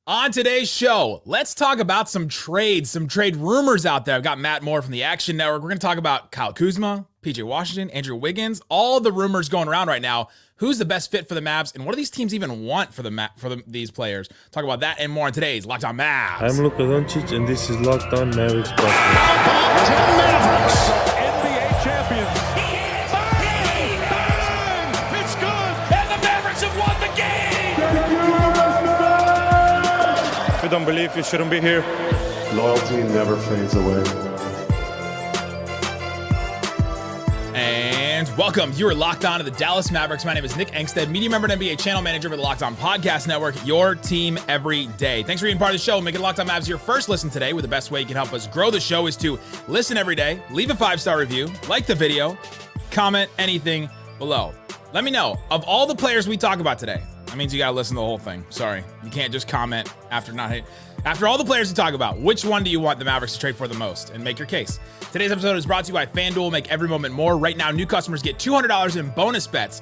On today's show, let's talk about some trade rumors out there. I've got Matt Moore from the Action Network. We're going to talk about Kyle Kuzma, PJ Washington, Andrew Wiggins, all the rumors going around right now. Who's the best fit for the Mavs, and what do these teams even want for these players? Talk about that and more on today's Locked On Mavs. I'm Luka Doncic, and this is Locked On Mavericks podcast. Mavericks, NBA champions. Bang! It's good, and the Mavericks have won the game. If you don't believe, you shouldn't be here. Loyalty never fades away. And welcome. You are locked on to the Dallas Mavericks. My name is Nick Angstadt, media member and NBA channel manager for the Locked On Podcast Network, your team every day. Thanks for being part of the show. Make it Locked On Mavs your first listen today, where the best way you can help us grow the show is to listen every day, leave a 5-star review, like the video, comment anything below. Let me know, of all the players we talk about today, that means you got to listen to the whole thing. Sorry. You can't just comment after all the players to talk about. Which one do you want the Mavericks to trade for the most? And make your case. Today's episode is brought to you by FanDuel. Make every moment more. Right now, new customers get $200 in bonus bets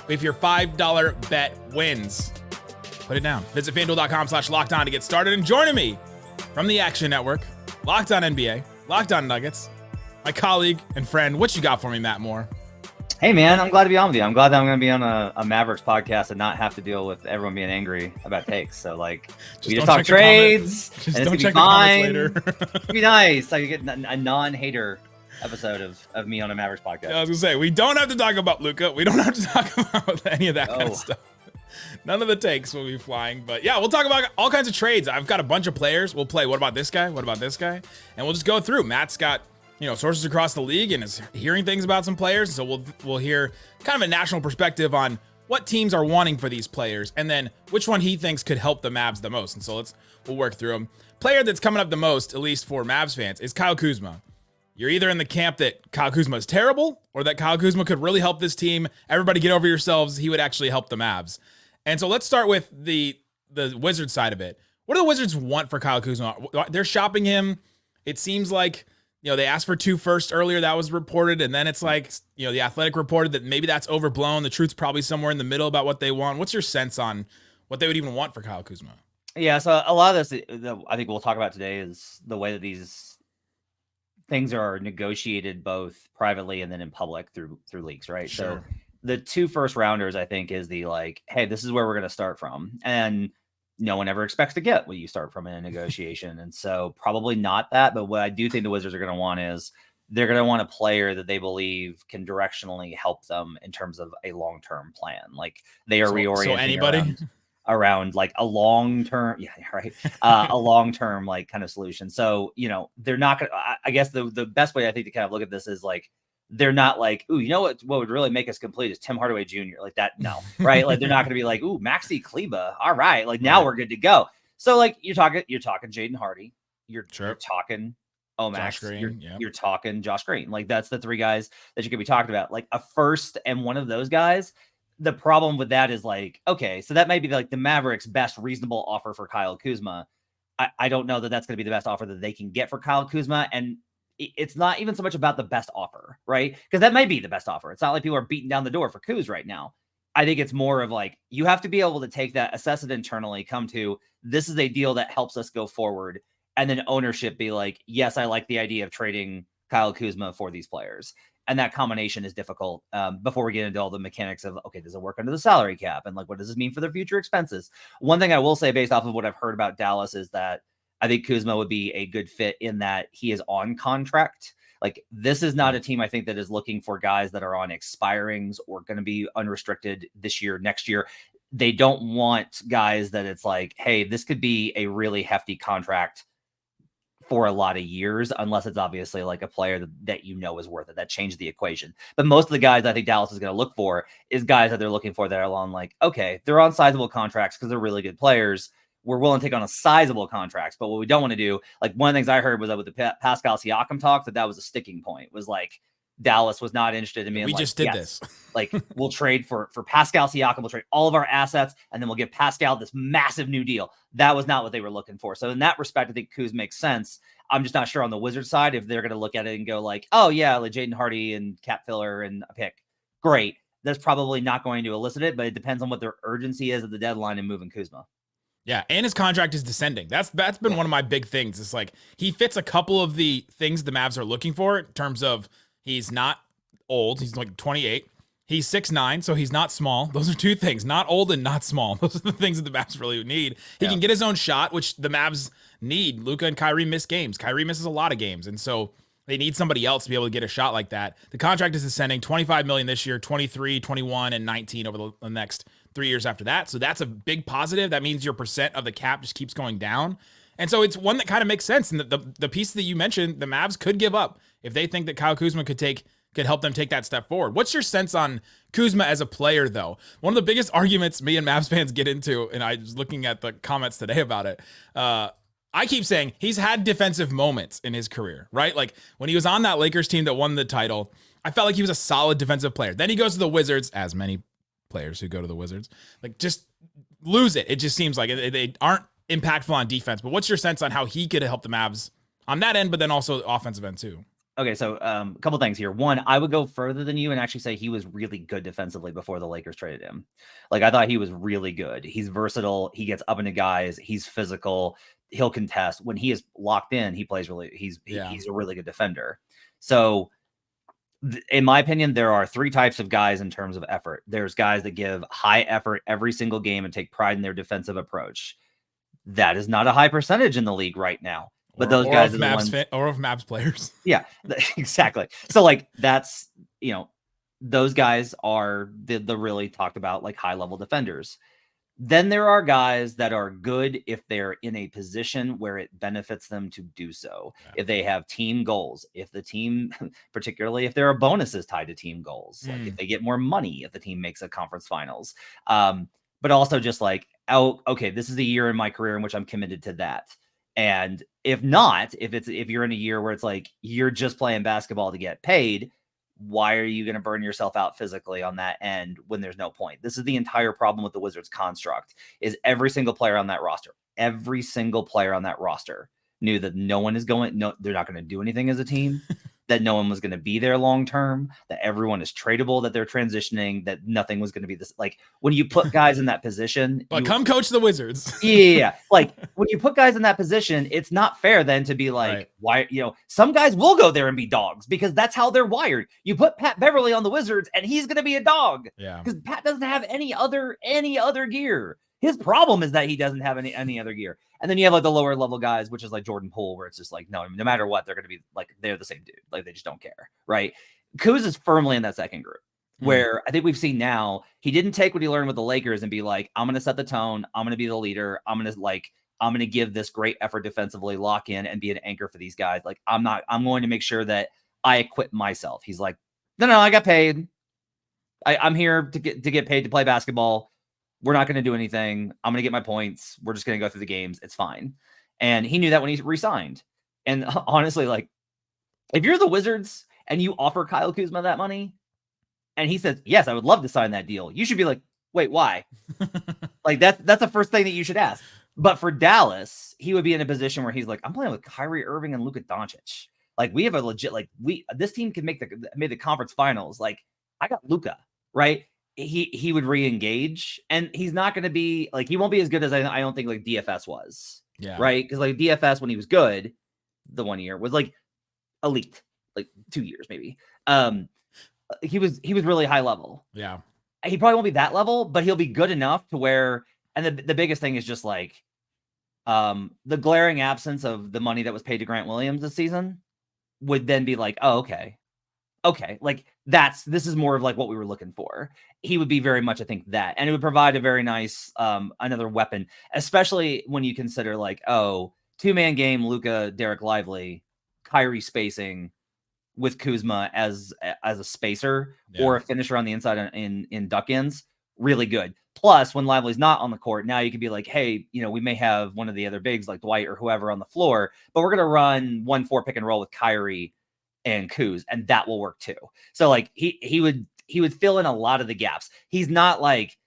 if your $5 bet wins. Put it down. Visit FanDuel.com/lockedon to get started. And joining me from the Action Network, Locked On NBA, Locked On Nuggets, my colleague and friend. What you got for me, Matt Moore? Hey, man, I'm glad to be on with you. I'm glad that I'm going to be on a Mavericks podcast and not have to deal with everyone being angry about takes. So, like, we just talk trades, and it's going to be fine. It'd be nice. I could get a non-hater episode of me on a Mavericks podcast. Yeah, I was going to say, we don't have to talk about Luka. We don't have to talk about any of that kind of stuff. None of the takes will be flying. But, yeah, we'll talk about all kinds of trades. I've got a bunch of players. We'll play, what about this guy? What about this guy? And we'll just go through. Matt's got sources across the league and is hearing things about some players. So we'll hear kind of a national perspective on what teams are wanting for these players and then which one he thinks could help the Mavs the most. And so we'll work through them. Player that's coming up the most, at least for Mavs fans, is Kyle Kuzma. You're either in the camp that Kyle Kuzma is terrible or that Kyle Kuzma could really help this team. Everybody get over yourselves. He would actually help the Mavs. And so let's start with the Wizards side of it. What do the Wizards want for Kyle Kuzma? They're shopping him. It seems like they asked for 2 firsts earlier. That was reported. And then it's like, the Athletic reported that maybe that's overblown. The truth's probably somewhere in the middle about what they want. What's your sense on what they would even want for Kyle Kuzma? Yeah, so a lot of this, I think we'll talk about today, is the way that these things are negotiated both privately and then in public through leagues, right? Sure. So the 2 first rounders, I think, is the like, hey, this is where we're going to start from. And no one ever expects to get what you start from in a negotiation. And so probably not that. But what I do think the Wizards are going to want is they're going to want a player that they believe can directionally help them in terms of a long-term plan. Like they are reorienting so anybody around like a long-term, a long-term like kind of solution. So, they're not going to, I guess the best way I think to kind of look at this is like, they're not like, ooh, what would really make us complete is Tim Hardaway Jr. Like that. No, right? Like they're not going to be like, ooh, Maxi Kleber. All right. Like now we're good to go. So like you're talking Jaden Hardy. You're talking Max. You're talking Josh Green. Like that's the 3 guys that you could be talking about. Like a first and one of those guys. The problem with that is like, okay, so that might be like the Mavericks' best reasonable offer for Kyle Kuzma. I don't know that that's going to be the best offer that they can get for Kyle Kuzma. And it's not even so much about the best offer, right? Because that might be the best offer. It's not like people are beating down the door for Kuz right now. I think it's more of like, you have to be able to take that, assess it internally, come to, this is a deal that helps us go forward. And then ownership be like, yes, I like the idea of trading Kyle Kuzma for these players. And that combination is difficult before we get into all the mechanics of, okay, does it work under the salary cap? And like, what does this mean for their future expenses? One thing I will say based off of what I've heard about Dallas is that I think Kuzma would be a good fit in that he is on contract. Like this is not a team I think that is looking for guys that are on expirings or going to be unrestricted this year, next year. They don't want guys that it's like, hey, this could be a really hefty contract for a lot of years, unless it's obviously like a player that is worth it. That changed the equation. But most of the guys I think Dallas is going to look for is guys that they're looking for that are on like, okay, they're on sizable contracts because they're really good players. We're willing to take on a sizable contracts, but what we don't want to do, like one of the things I heard was that with the Pascal Siakam talk, that was a sticking point, was like Dallas was not interested in me. We just did this. Like we'll trade for Pascal Siakam. We'll trade all of our assets and then we'll give Pascal this massive new deal. That was not what they were looking for. So in that respect, I think Kuz makes sense. I'm just not sure on the Wizards side if they're going to look at it and go like, oh yeah, like Jaden Hardy and cap filler and a pick. Great. That's probably not going to elicit it, but it depends on what their urgency is at the deadline and moving Kuzma. Yeah, and his contract is descending. That's been one of my big things. It's like he fits a couple of the things the Mavs are looking for in terms of he's not old. He's like 28. He's 6'9", so he's not small. Those are two things, not old and not small. Those are the things that the Mavs really need. He can get his own shot, which the Mavs need. Luka and Kyrie miss games. Kyrie misses a lot of games, and so they need somebody else to be able to get a shot like that. The contract is descending, $25 million this year, 23, 21, and 19 over the next 3 years after that. So that's a big positive. That means your percent of the cap just keeps going down. And so it's one that kind of makes sense. And the piece that you mentioned, the Mavs could give up if they think that Kyle Kuzma could help them take that step forward. What's your sense on Kuzma as a player, though? One of the biggest arguments me and Mavs fans get into, and I was looking at the comments today about it, I keep saying he's had defensive moments in his career, right? Like when he was on that Lakers team that won the title, I felt like he was a solid defensive player. Then he goes to the Wizards, as many players who go to the Wizards, like just lose it. It just seems like they aren't impactful on defense. But what's your sense on how he could help the Mavs on that end, but then also the offensive end too? Okay, so a couple things here. One, I would go further than you and actually say he was really good defensively before the Lakers traded him. Like I thought he was really good. He's versatile. He gets up into guys. He's physical. He'll contest. When he is locked in, he plays really. He's a really good defender. So, in my opinion, there are three types of guys in terms of effort. There's guys that give high effort every single game and take pride in their defensive approach. That is not a high percentage in the league right now. But those guys are the ones, or of Mavs players. Yeah, exactly. So like that's, those guys are the really talked about like high level defenders. Then there are guys that are good if they're in a position where it benefits them to do so. Yeah. If they have team goals, if the team, particularly if there are bonuses tied to team goals, like if they get more money, if the team makes a conference finals, but also just like, oh, okay, this is a year in my career in which I'm committed to that. And if not, if you're in a year where it's like you're just playing basketball to get paid, why are you going to burn yourself out physically on that end when there's no point? This is the entire problem with the Wizards construct is every single player on that roster knew that they're not going to do anything as a team, that no one was going to be there long term, that everyone is tradable, that they're transitioning, that nothing was going to be this. Like when you put guys in that position, but come coach the Wizards. Yeah. Like when you put guys in that position, it's not fair then to be like, why, some guys will go there and be dogs because that's how they're wired. You put Pat Beverly on the Wizards and he's going to be a dog. Yeah. Because Pat doesn't have any other gear. His problem is that he doesn't have any other gear. And then you have like the lower level guys, which is like Jordan Poole, where it's just like, no matter what, they're going to be like, they're the same dude. Like they just don't care. Right. Kuz is firmly in that second group where I think we've seen now he didn't take what he learned with the Lakers and be like, I'm going to set the tone. I'm going to be the leader. I'm going to give this great effort defensively, lock in and be an anchor for these guys. Like I'm going to make sure that I equip myself. He's like, no, I got paid. I'm here to get paid to play basketball. We're not going to do anything. I'm going to get my points. We're just going to go through the games. It's fine. And he knew that when he resigned. And honestly, like if you're the Wizards and you offer Kyle Kuzma that money and he says, yes, I would love to sign that deal, you should be like, wait, why? Like that's the first thing that you should ask. But for Dallas, he would be in a position where he's like, I'm playing with Kyrie, Irving, and Luka Doncic. Like we have a legit, like this team can make the conference finals. Like I got Luka, right? He would re-engage and he's not going to be like, he won't be as good as I don't think like DFS was. Yeah. Right. Because like DFS, when he was good, the 1 year was like elite, like 2 years, maybe. He was really high level. Yeah. He probably won't be that level, but he'll be good enough to where, and the biggest thing is just like the glaring absence of the money that was paid to Grant Williams this season would then be like, oh, okay, like this is more of like what we were looking for. He would be very much, I think, that, and it would provide a very nice another weapon, especially when you consider like, oh, 2-man game, Luka, Derek Lively, Kyrie spacing with Kuzma as a spacer or a finisher on the inside in duck-ins, really good. Plus, when Lively's not on the court, now you can be like, hey, we may have one of the other bigs like Dwight or whoever on the floor, but we're going to run 1-4 pick and roll with Kyrie and Kuz, and that will work too. So like he would fill in a lot of the gaps. He's not like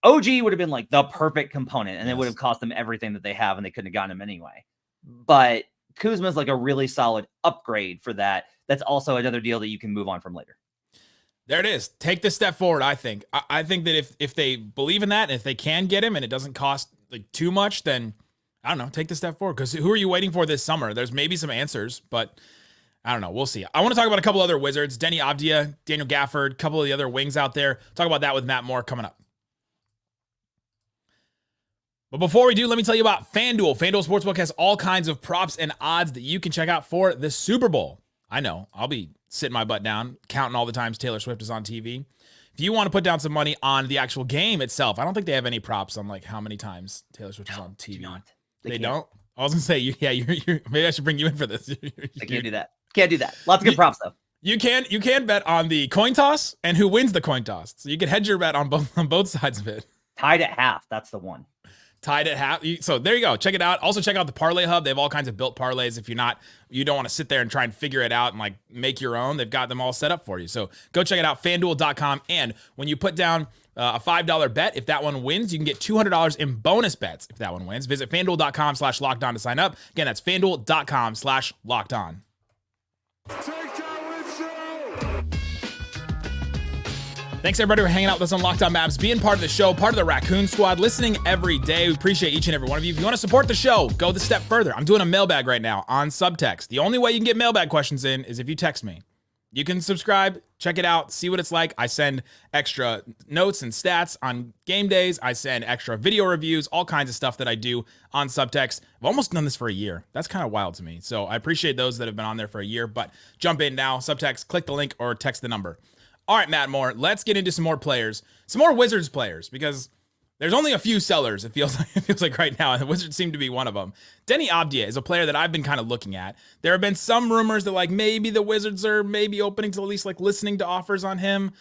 OG would have been like the perfect component, and it would have cost them everything that they have, and they couldn't have gotten him anyway. But Kuzma's like a really solid upgrade for that. That's also another deal that you can move on from later. There it is. Take this step forward, I think. I think that if they believe in that, and if they can get him and it doesn't cost like too much, then I don't know, take the step forward. Because who are you waiting for this summer? There's maybe some answers, but I don't know. We'll see. I want to talk about a couple other Wizards. Deni Avdjia, Daniel Gafford, a couple of the other wings out there. Talk about that with Matt Moore coming up. But before we do, let me tell you about FanDuel. FanDuel Sportsbook has all kinds of props and odds that you can check out for the Super Bowl. I know. I'll be sitting my butt down, counting all the times Taylor Swift is on TV. If you want to put down some money on the actual game itself, I don't think they have any props on like how many times Taylor Swift is on TV. They don't? I was gonna say, you're maybe I should bring you in for this. I can't do that. Can't do that. Lots of good props though. You can bet on the coin toss and who wins the coin toss. So you can hedge your bet on both sides of it. Tied at half. That's the one. Tied at half. So there you go. Check it out. Also check out the Parlay Hub. They have all kinds of built parlays. If you don't want to sit there and try and figure it out and like make your own, they've got them all set up for you. So go check it out, FanDuel.com. And when you put down a $5 bet, if that one wins, you can get $200 in bonus bets if that one wins. Visit FanDuel.com/lockedon to sign up. Again, that's FanDuel.com/lockedon. Thanks, everybody, for hanging out with us on Locked On Mavs, being part of the show, part of the Raccoon Squad, listening every day. We appreciate each and every one of you. If you want to support the show, go the step further. I'm doing a mailbag right now on Subtext. The only way you can get mailbag questions in is if you text me. You can subscribe, check it out, see what it's like. I send extra notes and stats on game days. I send extra video reviews, all kinds of stuff that I do on Subtext. I've almost done this for a year. That's kind of wild to me. So I appreciate those that have been on there for a year, but jump in now, Subtext, click the link or text the number. All right, Matt Moore, let's get into some more players, some more Wizards players, because there's only a few sellers, it feels like right now, and the Wizards seem to be one of them. Deni Avdjia is a player that I've been kind of looking at. There have been some rumors that like maybe the Wizards are maybe opening to at least like listening to offers on him.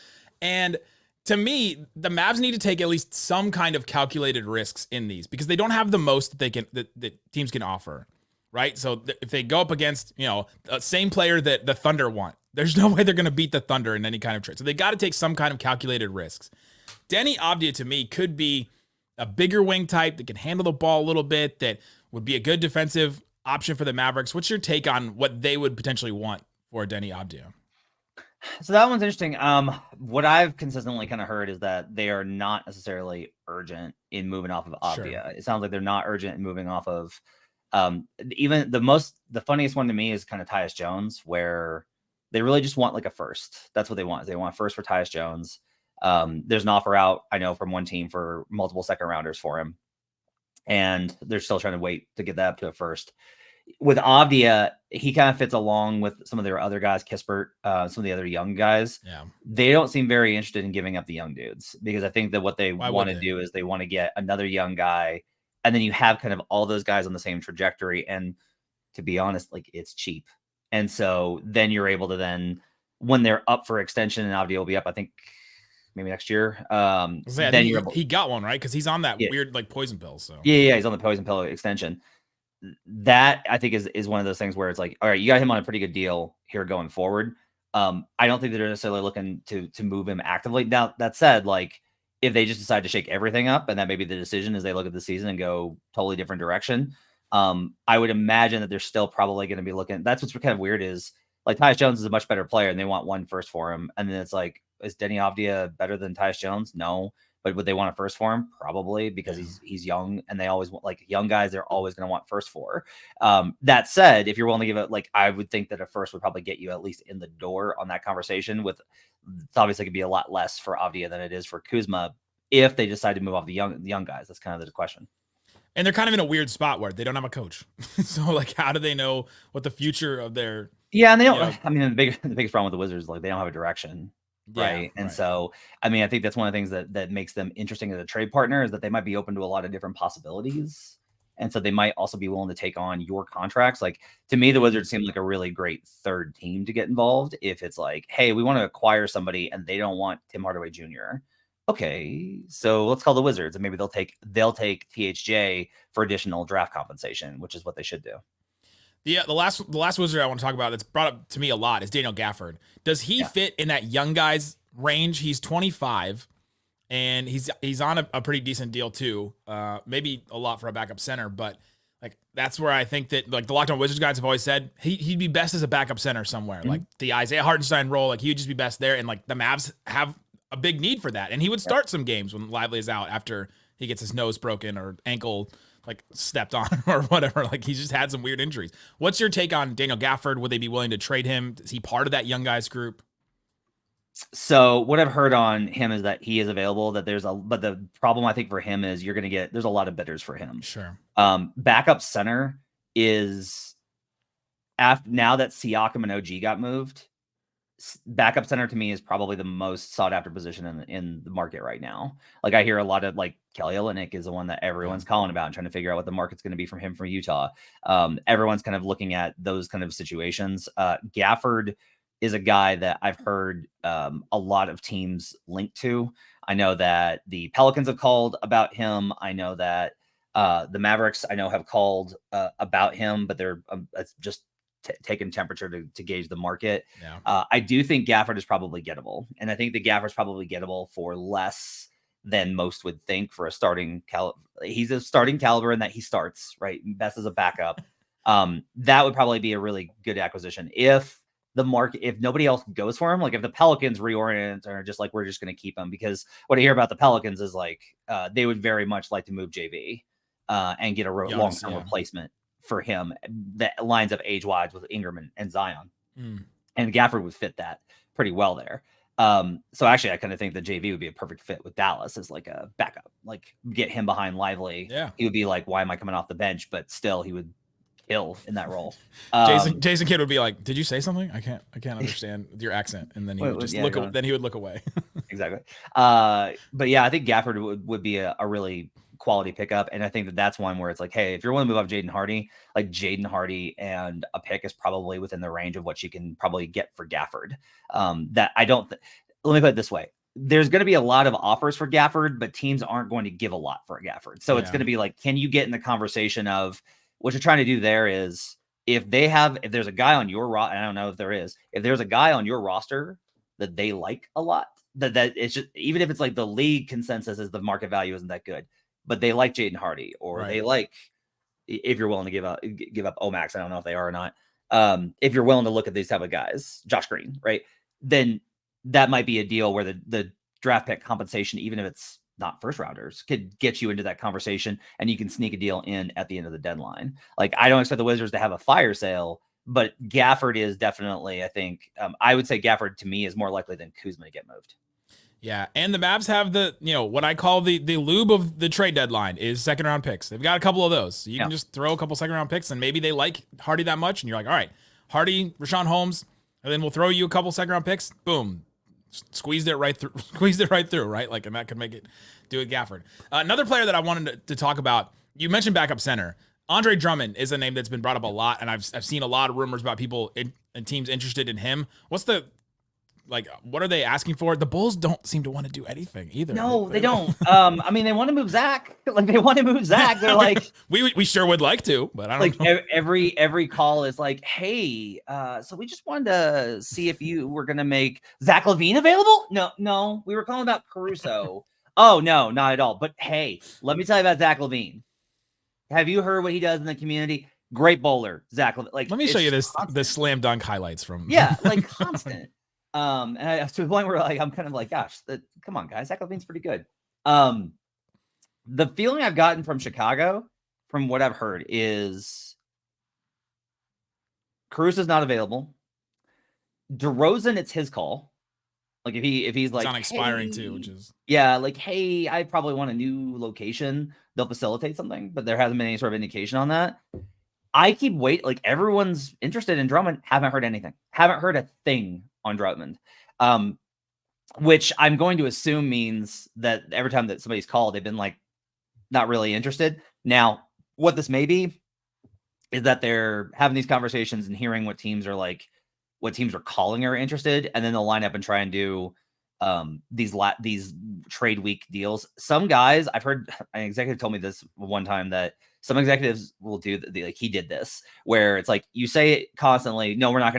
And to me, the Mavs need to take at least some kind of calculated risks in these because they don't have the most that teams can offer, right? So if they go up against, the same player that the Thunder want, there's no way they're going to beat the Thunder in any kind of trade. So they got to take some kind of calculated risks. Deni Avdjia, to me, could be a bigger wing type that can handle the ball a little bit, that would be a good defensive option for the Mavericks. What's your take on what they would potentially want for Deni Avdjia? So that one's interesting. What I've consistently kind of heard is that they are not necessarily urgent in moving off of Avdjia. Sure. It sounds like they're not urgent in moving off of even the funniest one to me is kind of Tyus Jones, where they really just want like a first. That's what they want. They want a first for Tyus Jones. There's an offer out, I know, from one team for multiple second rounders for him. And they're still trying to wait to get that up to a first. With Avdjia, he kind of fits along with some of their other guys, Kispert, some of the other young guys. Yeah. They don't seem very interested in giving up the young dudes because I think that what they want to do is they want to get another young guy. And then you have kind of all those guys on the same trajectory. And to be honest, like it's cheap. And so then you're able to then, when they're up for extension and Avdjia will be up, I think maybe next year. Then he got one, right? Because he's on that weird like poison pill. So yeah, he's on the poison pill extension. That I think is one of those things where it's like, all right, you got him on a pretty good deal here going forward. I don't think they're necessarily looking to move him actively. Now that said, like if they just decide to shake everything up, and that may be the decision as they look at the season and go totally different direction. I would imagine that they're still probably going to be looking. That's what's kind of weird is like Tyus Jones is a much better player and they want one first for him. And then it's like, is Deni Avdjia better than Tyus Jones? No. But would they want a first for him? Probably, because he's young and they always want, like young guys, they're always going to want first for. That said, if you're willing to give it, like I would think that a first would probably get you at least in the door on that conversation. With it's obviously could be a lot less for Avdjia than it is for Kuzma if they decide to move off the young guys. That's kind of the question. And they're kind of in a weird spot where they don't have a coach. So like, how do they know what the future of their? Yeah, and they don't. I mean, the biggest problem with the Wizards is like they don't have a direction, right? And so, I mean, I think that's one of the things that makes them interesting as a trade partner is that they might be open to a lot of different possibilities, and so they might also be willing to take on your contracts. Like to me, the Wizards seem like a really great third team to get involved. If it's like, hey, we want to acquire somebody and they don't want Tim Hardaway Jr. Okay, so let's call the Wizards and maybe they'll take THJ for additional draft compensation, which is what they should do. Yeah, the last Wizard I want to talk about that's brought up to me a lot is Daniel Gafford. Does he fit in that young guys range? He's 25 and he's on a pretty decent deal too. Maybe a lot for a backup center, but Like that's where I think that like the Locked On Wizards guys have always said he'd be best as a backup center somewhere. Like the Isaiah Hartenstein role, like he would just be best there. And like the Mavs have a big need for that. And he would start some games when Lively is out after he gets his nose broken or ankle like stepped on or whatever. Like he's just had some weird injuries. What's your take on Daniel Gafford? Would they be willing to trade him? Is he part of that young guys group? So what I've heard on him is that he is available, but the problem I think for him is there's a lot of bidders for him. Sure. Backup center is now that Siakam and OG got moved, backup center to me is probably the most sought after position in the market right now. Like I hear a lot of like Kelly Olynyk is the one that everyone's calling about and trying to figure out what the market's going to be from him from Utah. Everyone's kind of looking at those kind of situations. Gafford is a guy that I've heard a lot of teams linked to. I know that the Pelicans have called about him. I know that the Mavericks have called about him, but they're just taking temperature to gauge the market. Yeah. I do think Gafford is probably gettable, and I think that Gafford's probably gettable for less than most would think for a starting caliber. He's a starting caliber in that he starts, right? Best as a backup. That would probably be a really good acquisition if nobody else goes for him, like if the Pelicans reorient or just like, we're just going to keep him, because what I hear about the Pelicans is like, they would very much like to move JV and get a long-term replacement for him that lines up age-wise with Ingram and Zion. And Gafford would fit that pretty well there. So actually, I kind of think that JV would be a perfect fit with Dallas as like a backup, like get him behind Lively. Yeah. He would be like, why am I coming off the bench? But still, he would kill in that role. Jason Kidd would be like, "Did you say something? I can't understand your accent." And then he would just look. Then he would look away. Exactly. But yeah, I think Gafford would be a really quality pickup, and I think that's one where it's like, hey, if you're willing to move off Jaden Hardy, like Jaden Hardy and a pick is probably within the range of what you can probably get for Gafford. That I don't. Let me put it this way. There's going to be a lot of offers for Gafford, but teams aren't going to give a lot for Gafford. So it's going to be like, can you get in the conversation of what you're trying to do there is if there's a guy on your roster, I don't know if there's a guy on your roster that they like a lot, that it's just, even if it's like the league consensus is the market value isn't that good, but they like Jaden Hardy, or they like, if you're willing to give up Omax, I don't know if they are or not. If you're willing to look at these type of guys, Josh Green, right? Then that might be a deal where the draft pick compensation, even if it's not first rounders, could get you into that conversation, and you can sneak a deal in at the end of the deadline. Like, I don't expect the Wizards to have a fire sale, but Gafford is definitely, I think, I would say Gafford to me is more likely than Kuzma to get moved. Yeah, and the Mavs have the, what I call the lube of the trade deadline is second round picks. They've got a couple of those. So you can just throw a couple second round picks, and maybe they like Hardy that much, and you're like, all right, Hardy, Rashawn Holmes, and then we'll throw you a couple second round picks. Boom. Squeezed it right through, right? Like, and that could make it do it. Gafford. Another player that I wanted to talk about, you mentioned backup center. Andre Drummond is a name that's been brought up a lot, and I've seen a lot of rumors about people and teams interested in him. What are they asking for? The Bulls don't seem to want to do anything either. No, they don't. I mean, they want to move Zach. Like, they want to move Zach. They're like, we sure would like to, but I don't know. Every call is like, hey, so we just wanted to see if you were going to make Zach LaVine available. No, we were calling about Caruso. Oh, no, not at all. But hey, let me tell you about Zach LaVine. Have you heard what he does in the community? Great bowler, Zach LaVine. Like, let me show you the slam dunk highlights from. Yeah, like constant. And to the point where like I'm kind of like, gosh, come on, guys, Zach LaVine's pretty good. The feeling I've gotten from Chicago, from what I've heard, is Caruso's not available. DeRozan, it's his call. Like if he's like, it's on expiring too, which is like, hey, I probably want a new location. They'll facilitate something, but there hasn't been any sort of indication on that. I keep waiting. Like, everyone's interested in Drummond. Haven't heard anything. Haven't heard a thing on Drummond, which I'm going to assume means that every time that somebody's called, they've been like not really interested. Now, what this may be is that they're having these conversations and hearing what teams are like, what teams are calling are interested, and then they'll line up and try and do these trade week deals. Some guys, I've heard an executive told me this one time that some executives will do like he did this, where it's like you say it constantly, no, we're not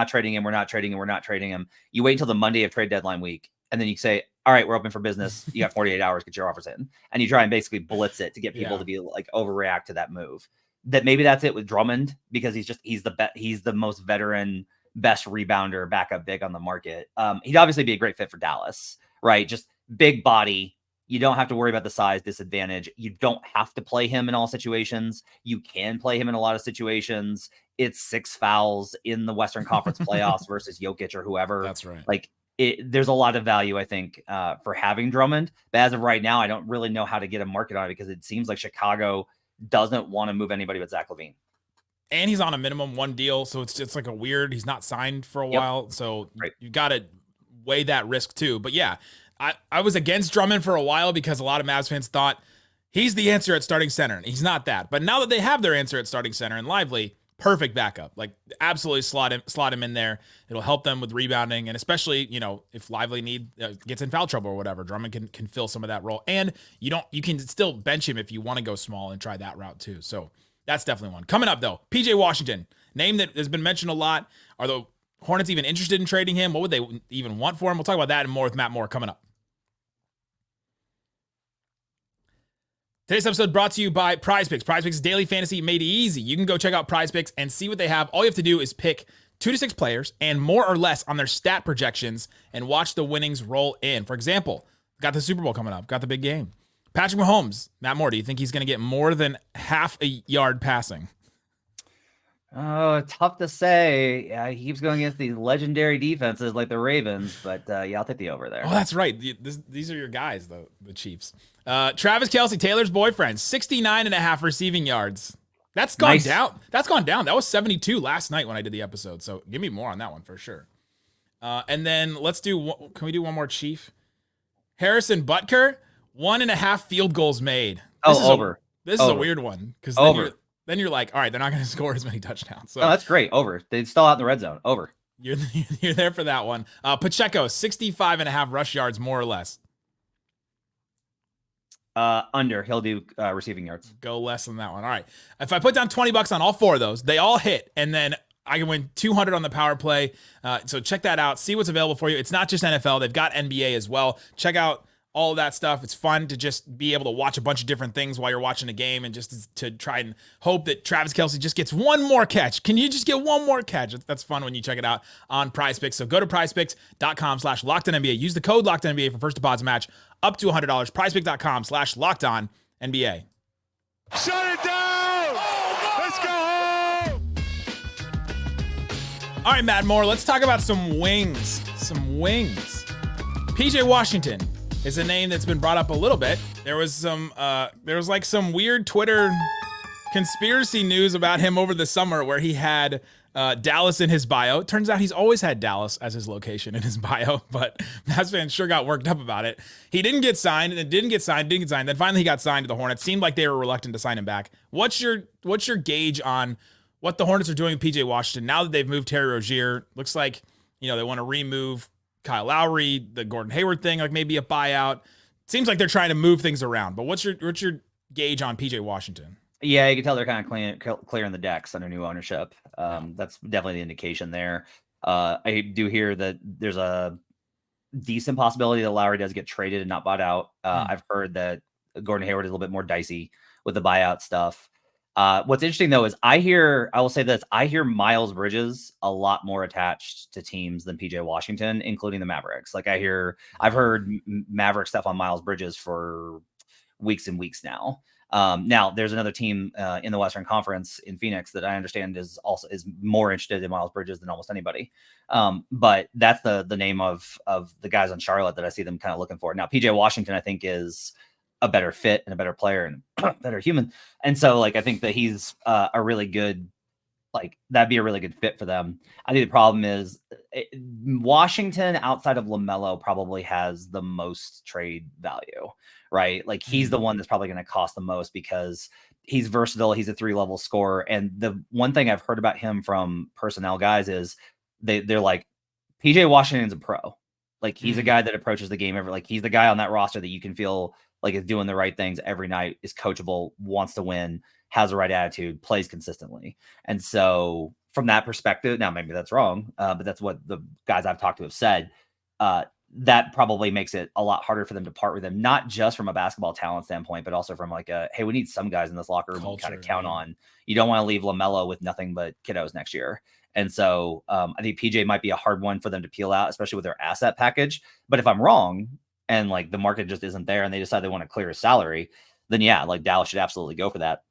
trading him. You wait until the Monday of trade deadline week, and then you say, all right, we're open for business. You got 48 hours, get your offers in. And you try and basically blitz it to get people to be like overreact to that move. that maybe that's it with Drummond, because he's the most veteran, best rebounder, backup big on the market. He'd obviously be a great fit for Dallas, right? Just big body. You don't have to worry about the size disadvantage. You don't have to play him in all situations. You can play him in a lot of situations. It's 6 fouls in the Western Conference playoffs versus Jokic or whoever. That's right. Like, there's a lot of value, I think, for having Drummond. But as of right now, I don't really know how to get a market on it, because it seems like Chicago doesn't want to move anybody but Zach LaVine. And he's on a minimum 1 deal, so it's just like a weird. He's not signed for a while, so you got to weigh that risk too. But yeah, I was against Drummond for a while because a lot of Mavs fans thought he's the answer at starting center, and he's not that. But now that they have their answer at starting center and Lively, perfect backup. Like, absolutely slot him in there. It'll help them with rebounding, and especially, if Lively gets in foul trouble or whatever, Drummond can fill some of that role. And you can still bench him if you want to go small and try that route too. So that's definitely one. Coming up though, PJ Washington, name that has been mentioned a lot. Are the Hornets even interested in trading him? What would they even want for him? We'll talk about that and more with Matt Moore coming up. Today's episode brought to you by Prize Picks. Prize Picks daily fantasy made easy. You can go check out Prize Picks and see what they have. All you have to do is pick 2 to 6 players and more or less on their stat projections and watch the winnings roll in. For example, got the Super Bowl coming up, got the big game. Patrick Mahomes, Matt Moore, do you think he's going to get more than half a yard passing? Oh, tough to say. Yeah, he keeps going against these legendary defenses like the Ravens, but yeah, I'll take the over there. Oh, that's right. These are your guys, the Chiefs. Travis Kelce, Taylor's boyfriend, 69.5 receiving yards. That's gone down. That's gone down. That was 72 last night when I did the episode. So give me more on that one for sure. And then can we do one more Chief? Harrison Butker, 1.5 field goals made. Over. This is a weird one because then you're like, all right, they're not going to score as many touchdowns. So that's great. Over. They're still out in the red zone. Over. You're there for that one. Pacheco, 65.5 rush yards, more or less. Under. He'll do receiving yards. Go less than that one. All right. If I put down $20 on all 4 of those, they all hit, and then I can win 200 on the power play. So check that out. See what's available for you. It's not just NFL. They've got NBA as well. Check out all of that stuff. It's fun to just be able to watch a bunch of different things while you're watching a game, and just to try and hope that Travis Kelce just gets one more catch. Can you just get one more catch? That's fun when you check it out on Prize Picks. So go to prizepicks.com/LockedOnNBA. Use the code LockedOnNBA for first deposit match up to $100. prizepicks.com/LockedOnNBA. Shut it down! Let's go home! All right, Matt Moore, let's talk about some wings. PJ Washington is a name that's been brought up a little bit. There was some weird Twitter conspiracy news about him over the summer where he had Dallas in his bio. It turns out he's always had Dallas as his location in his bio, but Mavs fans sure got worked up about it. He didn't get signed, and didn't get signed. Then finally he got signed to the Hornets. Seemed like they were reluctant to sign him back. What's your gauge on what the Hornets are doing with PJ Washington now that they've moved Terry Rozier? Looks like, they want to remove Kyle Lowry, the Gordon Hayward thing, like maybe a buyout. Seems like they're trying to move things around. But what's your gauge on PJ Washington? Yeah, you can tell they're kind of clearing the decks under new ownership. That's definitely the indication there. I do hear that there's a decent possibility that Lowry does get traded and not bought out. I've heard that Gordon Hayward is a little bit more dicey with the buyout stuff. What's interesting though is I hear Miles Bridges a lot more attached to teams than PJ Washington, including the Mavericks. Like I've heard Maverick stuff on Miles Bridges for weeks and weeks now. Now there's another team in the Western Conference in Phoenix that I understand is more interested in Miles Bridges than almost anybody. But that's the name of the guys on Charlotte that I see them kind of looking for. Now PJ Washington I think is a better fit and a better player and a better human. And so I think that he's a really good, that'd be a really good fit for them. I think the problem is Washington outside of LaMelo probably has the most trade value, right? Like he's the one that's probably going to cost the most because he's versatile. He's a 3-level scorer. And the one thing I've heard about him from personnel guys is they're like, PJ Washington's a pro. Like he's a guy that approaches the game he's the guy on that roster that you can feel like is doing the right things every night, is coachable, wants to win, has the right attitude, plays consistently. And so from that perspective, now maybe that's wrong, but that's what the guys I've talked to have said. that probably makes it a lot harder for them to part with him, not just from a basketball talent standpoint, but also from like hey, we need some guys in this locker room to kind of count on. You don't want to leave LaMelo with nothing but kiddos next year. And so I think PJ might be a hard one for them to peel out, especially with their asset package. But if I'm wrong and like the market just isn't there and they decide they want to clear his salary, then yeah, like Dallas should absolutely go for that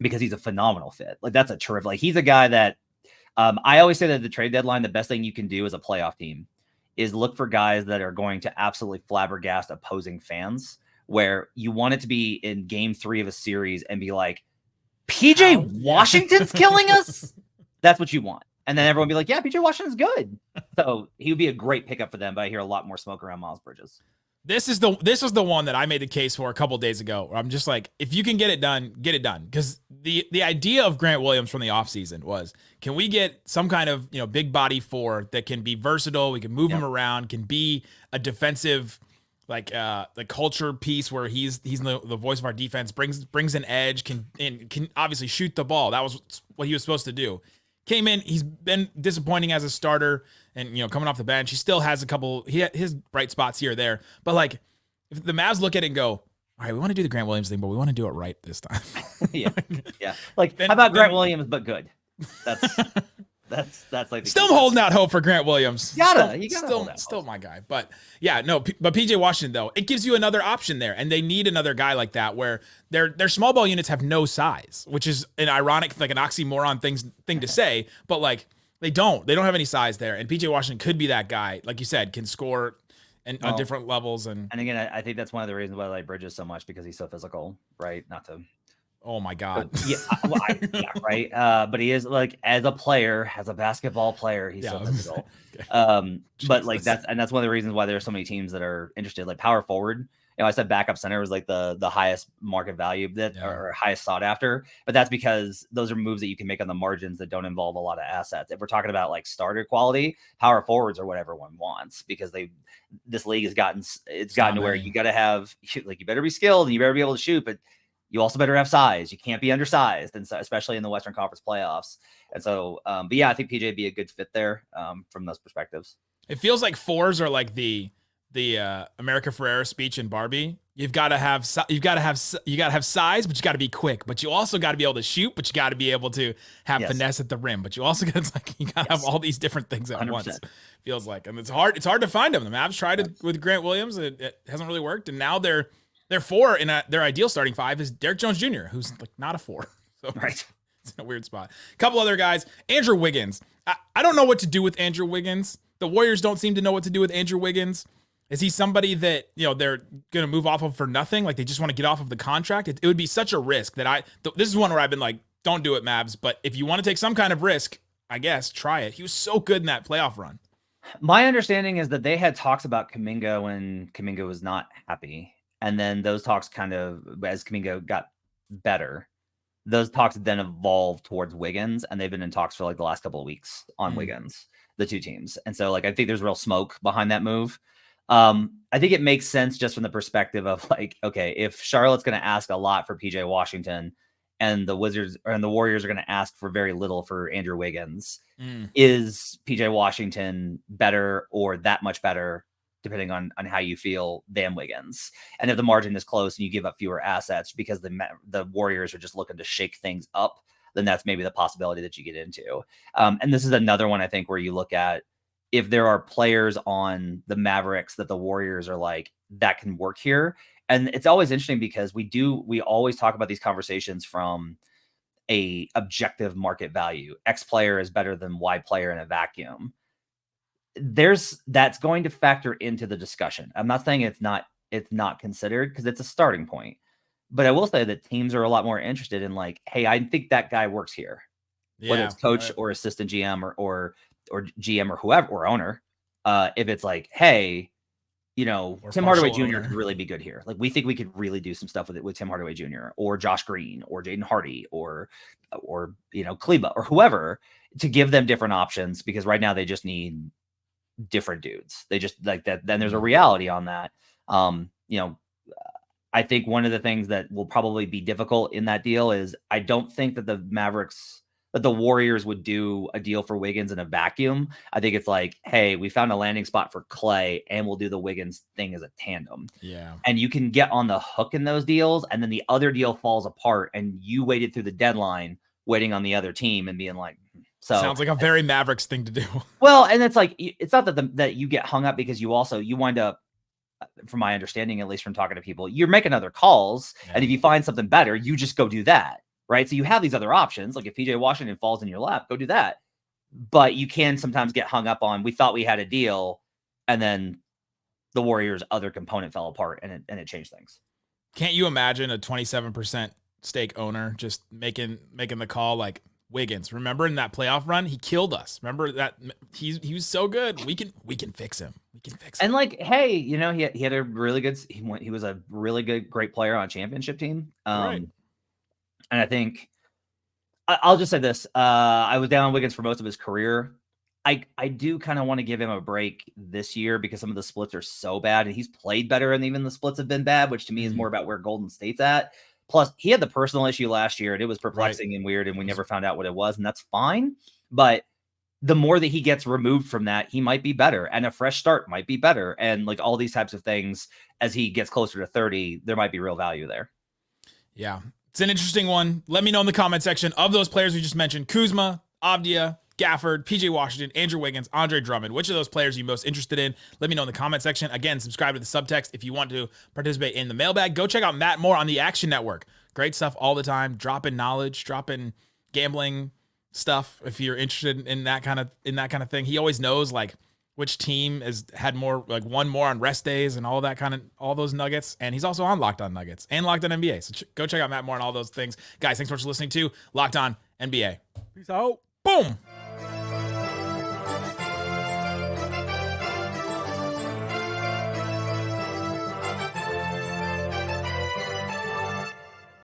because he's a phenomenal fit. Like that's a terrific, like he's a guy that I always say that at the trade deadline, the best thing you can do as a playoff team is look for guys that are going to absolutely flabbergast opposing fans, where you want it to be in game 3 of a series and be like, PJ Washington's killing us. That's what you want. And then everyone be like, yeah, PJ Washington's good. So he would be a great pickup for them, but I hear a lot more smoke around Miles Bridges. This is the one that I made the case for a couple days ago, where I'm just like, if you can get it done, get it done. Because the idea of Grant Williams from the offseason was, can we get some kind of big body 4 that can be versatile, we can move him around, can be a defensive like culture piece where he's the voice of our defense, brings an edge, can obviously shoot the ball. That was what he was supposed to do. Came in, he's been disappointing as a starter, and coming off the bench, he still has his bright spots here or there. But like, if the Mavs look at it and go, all right, we want to do the Grant Williams thing, but we want to do it right this time. yeah. Like, how about Grant Williams but good? That's like still holding out hope for Grant Williams. You gotta still my guy. But yeah, no, but PJ Washington though, it gives you another option there, and they need another guy like that where their small ball units have no size, which is an ironic, like an oxymoron thing to say, but like they don't have any size there, and PJ Washington could be that guy, like you said, can score on different levels, and again, I think that's one of the reasons why I like Bridges so much, because he's so physical, right? Not to. Oh my God. Right. But he is, like, as a player, as a basketball player, he's so physical. But like that's one of the reasons why there are so many teams that are interested. Like power forward, I said backup center was like the highest market value or highest sought after, but that's because those are moves that you can make on the margins that don't involve a lot of assets. If we're talking about like starter quality, power forwards are what everyone wants, because this league has gotten to where you got to have, like, you better be skilled and you better be able to shoot, but you also better have size. You can't be undersized, and so, especially in the Western Conference playoffs. And so, but yeah, I think PJ would be a good fit there from those perspectives. It feels like 4s are like the America Ferrera speech in Barbie. You got to have size, but you got to be quick. But you also got to be able to shoot. But you got to be able to have finesse at the rim. But you also got to have all these different things at 100%. Once. Feels like, and it's hard to find them. The Mavs tried it with Grant Williams. It hasn't really worked, and now they're 4 in their ideal starting 5 is Derrick Jones Jr., who's like not a 4. So right. It's in a weird spot. A couple other guys. Andrew Wiggins. I don't know what to do with Andrew Wiggins. The Warriors don't seem to know what to do with Andrew Wiggins. Is he somebody that, they're going to move off of for nothing? Like they just want to get off of the contract? It would be such a risk that this is one where I've been like, don't do it, Mavs. But if you want to take some kind of risk, I guess, try it. He was so good in that playoff run. My understanding is that they had talks about Kuminga when Kuminga was not happy. And then those talks kind of, as Kuminga got better, those talks then evolved towards Wiggins, and they've been in talks for like the last couple of weeks on Wiggins, the two teams. And so like, I think there's real smoke behind that move. I think it makes sense just from the perspective of like, okay, if Charlotte's going to ask a lot for PJ Washington and the Warriors are going to ask for very little for Andrew Wiggins, is PJ Washington better or that much better, depending on how you feel, than Wiggins? And if the margin is close and you give up fewer assets because the Warriors are just looking to shake things up, then that's maybe the possibility that you get into. And this is another one, I think, where you look at if there are players on the Mavericks that the Warriors are like, that can work here. And it's always interesting because we always talk about these conversations from a objective market value. X player is better than Y player in a vacuum. That's going to factor into the discussion. I'm not saying it's not considered, because it's a starting point, but I will say that teams are a lot more interested in like, hey, I think that guy works here, whether it's coach or assistant GM or GM or whoever, or owner. If it's like, hey, Tim Hardaway Jr. could really be good here. Like, we think we could really do some stuff with Tim Hardaway Jr. or Josh Green or Jaden Hardy or Kleba or whoever, to give them different options, because right now they just need different dudes. They just like that. Then there's a reality on that. I think one of the things that will probably be difficult in that deal is I don't think that the that the Warriors would do a deal for Wiggins in a vacuum. I think it's like, hey, we found a landing spot for Clay and we'll do the Wiggins thing as a tandem. Yeah. And you can get on the hook in those deals. And then the other deal falls apart and you waited through the deadline waiting on the other team and being like, so sounds like a very Mavericks thing to do. Well, and it's like, it's not that that you get hung up because you wind up, from my understanding, at least from talking to people, you're making other calls. Yeah. And if you find something better, you just go do that. Right. So you have these other options. Like if PJ Washington falls in your lap, go do that. But you can sometimes get hung up on, we thought we had a deal. And then the Warriors' other component fell apart and it changed things. Can't you imagine a 27% stake owner just making the call like Wiggins? Remember in that playoff run, he killed us. Remember that he was so good. We can fix him. We can fix him. And like, hey, you know, he had a really good. He was a really great player on a championship team. Right. And I think I'll just say this: I was down on Wiggins for most of his career. I do kind of want to give him a break this year because some of the splits are so bad, and he's played better, and even the splits have been bad, which to me is more about where Golden State's at. Plus, he had the personal issue last year, and it was perplexing and weird, and we never found out what it was, and that's fine. But the more that he gets removed from that, he might be better, and a fresh start might be better, and like all these types of things, as he gets closer to 30, there might be real value there. Yeah, it's an interesting one. Let me know in the comment section of those players we just mentioned: Kuzma, Avdija, Gafford, PJ Washington, Andrew Wiggins, Andre Drummond. Which of those players are you most interested in? Let me know in the comment section. Again, subscribe to the subtext if you want to participate in the mailbag. Go check out Matt Moore on the Action Network. Great stuff all the time. Dropping knowledge, dropping gambling stuff. If you're interested in that kind of thing, he always knows like which team has had more, like one more on rest days and all those nuggets. And he's also on Locked On Nuggets and Locked On NBA. So go check out Matt Moore and all those things. Guys, thanks so much for listening to Locked On NBA. Peace out. Boom.